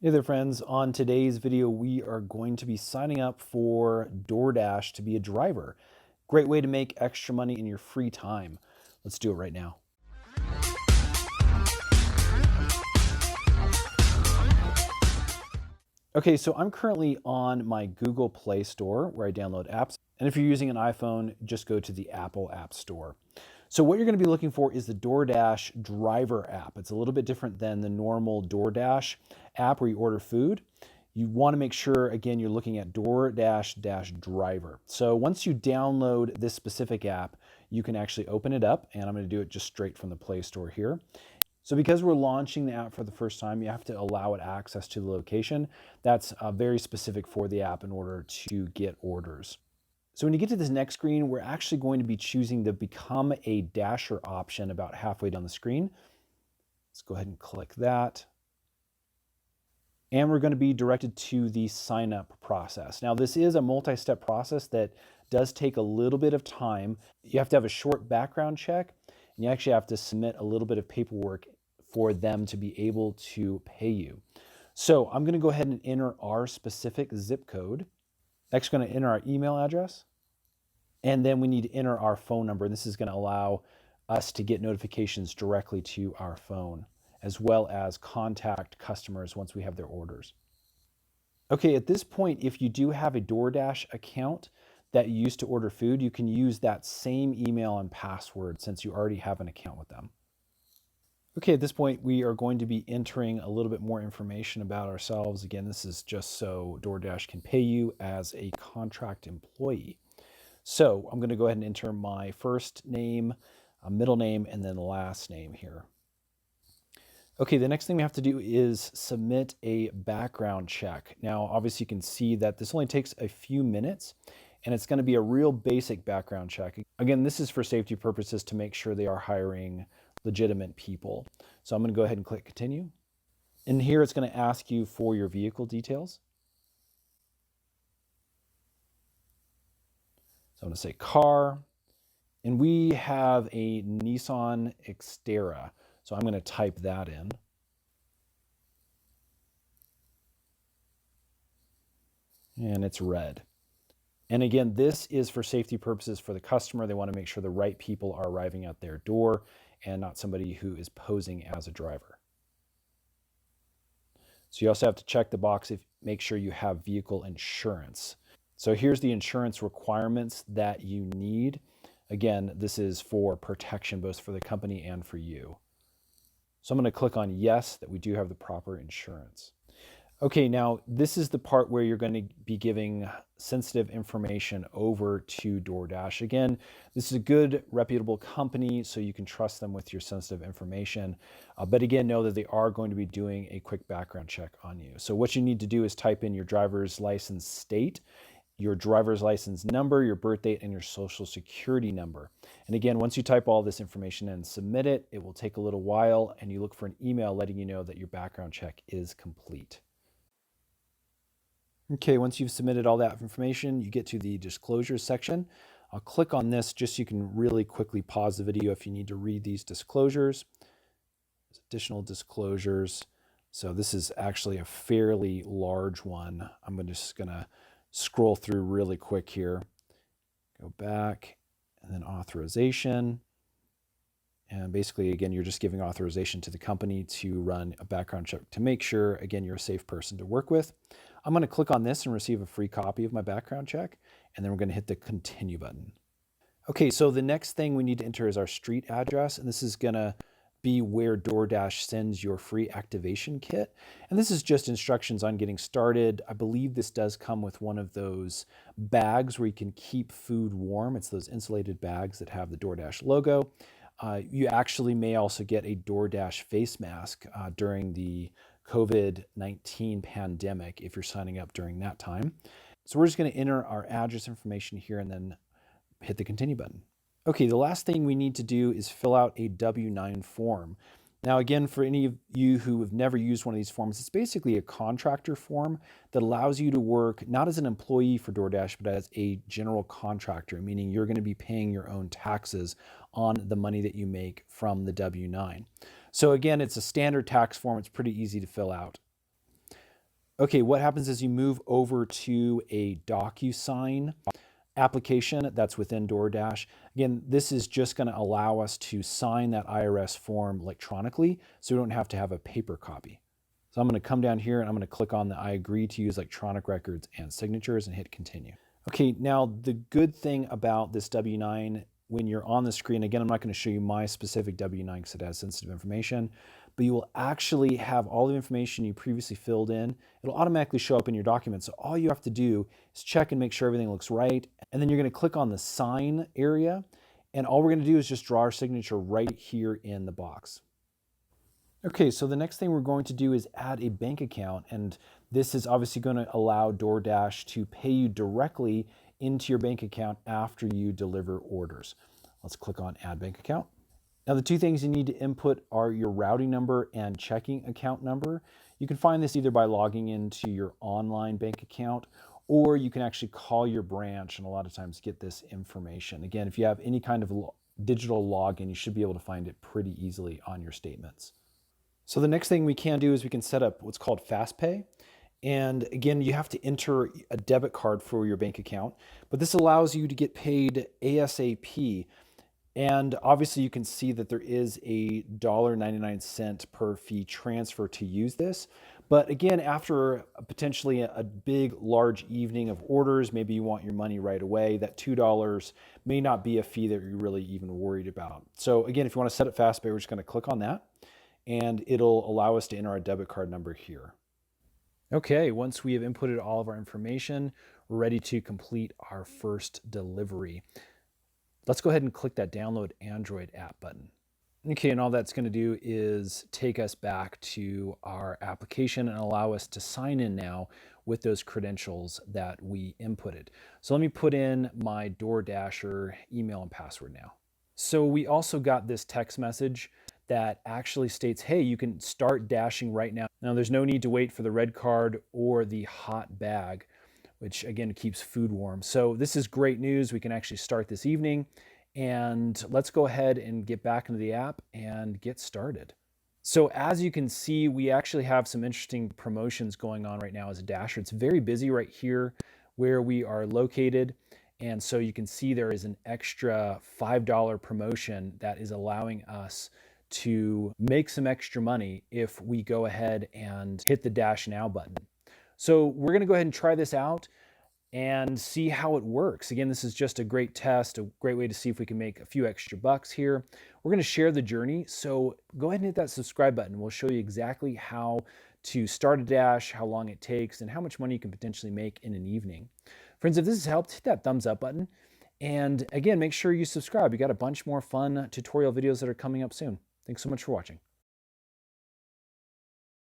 Hey there friends, on today's video we are going to be signing up for DoorDash to be a driver. Great way to make extra money in your free time. Let's do it right now. Okay, so I'm currently on my Google Play Store where I download apps. And if you're using an iPhone, just go to the Apple App Store. So what you're going to be looking for is the DoorDash driver app. It's a little bit different than the normal DoorDash app where you order food. You want to make sure, again, you're looking at DoorDash driver. So once you download this specific app, you can actually open it up, and I'm going to do it just straight from the Play Store here. So because we're launching the app for the first time, you have to allow it access to the location. That's very specific for the app in order to get orders. So when you get to this next screen, we're actually going to be choosing the Become a Dasher option about halfway down the screen. Let's go ahead and click that. And we're going to be directed to the sign up process. Now this is a multi-step process that does take a little bit of time. You have to have a short background check, and you actually have to submit a little bit of paperwork for them to be able to pay you. So I'm going to go ahead and enter our specific zip code. Next, we're going to enter our email address, and then we need to enter our phone number. This is going to allow us to get notifications directly to our phone, as well as contact customers once we have their orders. Okay, at this point, if you do have a DoorDash account that you use to order food, you can use that same email and password since you already have an account with them. Okay, at this point, we are going to be entering a little bit more information about ourselves. Again, this is just so DoorDash can pay you as a contract employee. So I'm going to go ahead and enter my first name, middle name, and then last name here. Okay, the next thing we have to do is submit a background check. Now, obviously you can see that this only takes a few minutes, and it's going to be a real basic background check. Again, this is for safety purposes to make sure they are hiring legitimate people. So I'm going to go ahead and click continue. And here it's going to ask you for your vehicle details. So I'm going to say car, and we have a Nissan Xterra. So I'm going to type that in. And it's red. And again, this is for safety purposes for the customer. They want to make sure the right people are arriving at their door and not somebody who is posing as a driver. So you also have to check the box if make sure you have vehicle insurance. So here's the insurance requirements that you need. Again, this is for protection both for the company and for you. So I'm going to click on yes, that we do have the proper insurance. Okay, now this is the part where you're going to be giving sensitive information over to DoorDash. Again, this is a good, reputable company, so you can trust them with your sensitive information. But again, know that they are going to be doing a quick background check on you. So what you need to do is type in your driver's license state, your driver's license number, your birth date, and your social security number. And again, once you type all this information in and submit it, it will take a little while, and you look for an email letting you know that your background check is complete. Okay, once you've submitted all that information, you get to the disclosures section. I'll click on this just so you can really quickly pause the video if you need to read these disclosures. There's additional disclosures. So this is actually a fairly large one. I'm just going to scroll through really quick here. Go back, and then authorization. And basically, again, you're just giving authorization to the company to run a background check to make sure, again, you're a safe person to work with. I'm going to click on this and receive a free copy of my background check, and then we're going to hit the continue button. Okay, so the next thing we need to enter is our street address, and this is going to be where DoorDash sends your free activation kit. And this is just instructions on getting started. I believe this does come with one of those bags where you can keep food warm. It's those insulated bags that have the DoorDash logo. You actually may also get a DoorDash face mask during the COVID-19 pandemic if you're signing up during that time. So we're just going to enter our address information here and then hit the continue button. Okay, the last thing we need to do is fill out a W-9 form. Now again, for any of you who have never used one of these forms, it's basically a contractor form that allows you to work not as an employee for DoorDash, but as a general contractor, meaning you're going to be paying your own taxes on the money that you make from the W-9. So again, it's a standard tax form. It's pretty easy to fill out. Okay, what happens is you move over to a DocuSign application that's within DoorDash. Again, this is just going to allow us to sign that IRS form electronically, so we don't have to have a paper copy. So I'm going to come down here and I'm going to click on the I agree to use electronic records and signatures and hit continue. Okay, now the good thing about this W-9, when you're on the screen, again, I'm not going to show you my specific W-9 because it has sensitive information, but you will actually have all the information you previously filled in. It'll automatically show up in your document. So all you have to do is check and make sure everything looks right. And then you're going to click on the sign area. And all we're going to do is just draw our signature right here in the box. Okay, so the next thing we're going to do is add a bank account, and this is obviously going to allow DoorDash to pay you directly into your bank account after you deliver orders. Let's click on Add Bank Account. Now the two things you need to input are your routing number and checking account number. You can find this either by logging into your online bank account, or you can actually call your branch and a lot of times get this information. Again, if you have any kind of digital login, you should be able to find it pretty easily on your statements. So the next thing we can do is we can set up what's called fastpay. And again, you have to enter a debit card for your bank account, but this allows you to get paid ASAP. And obviously you can see that there is a $1.99 per fee transfer to use this. But again, after potentially a big, large evening of orders, maybe you want your money right away, that $2 may not be a fee that you're really even worried about. So again, if you want to set up fastpay, we're just going to click on that, and it'll allow us to enter our debit card number here. Okay, once we have inputted all of our information, we're ready to complete our first delivery. Let's go ahead and click that Download Android app button. Okay, and all that's going to do is take us back to our application and allow us to sign in now with those credentials that we inputted. So let me put in my DoorDasher email and password now. So we also got this text message that actually states, hey, you can start dashing right now. Now there's no need to wait for the red card or the hot bag, which again keeps food warm. So this is great news. We can actually start this evening, and let's go ahead and get back into the app and get started. So as you can see, we actually have some interesting promotions going on right now as a dasher. It's very busy right here where we are located. And so you can see there is an extra $5 promotion that is allowing us to make some extra money if we go ahead and hit the Dash Now button. So we're going to go ahead and try this out and see how it works. Again, this is just a great test, a great way to see if we can make a few extra bucks here. We're going to share the journey, so go ahead and hit that subscribe button. We'll show you exactly how to start a Dash, how long it takes, and how much money you can potentially make in an evening. Friends, if this has helped, hit that thumbs up button. And again, make sure you subscribe. We got a bunch more fun tutorial videos that are coming up soon. Thanks so much for watching.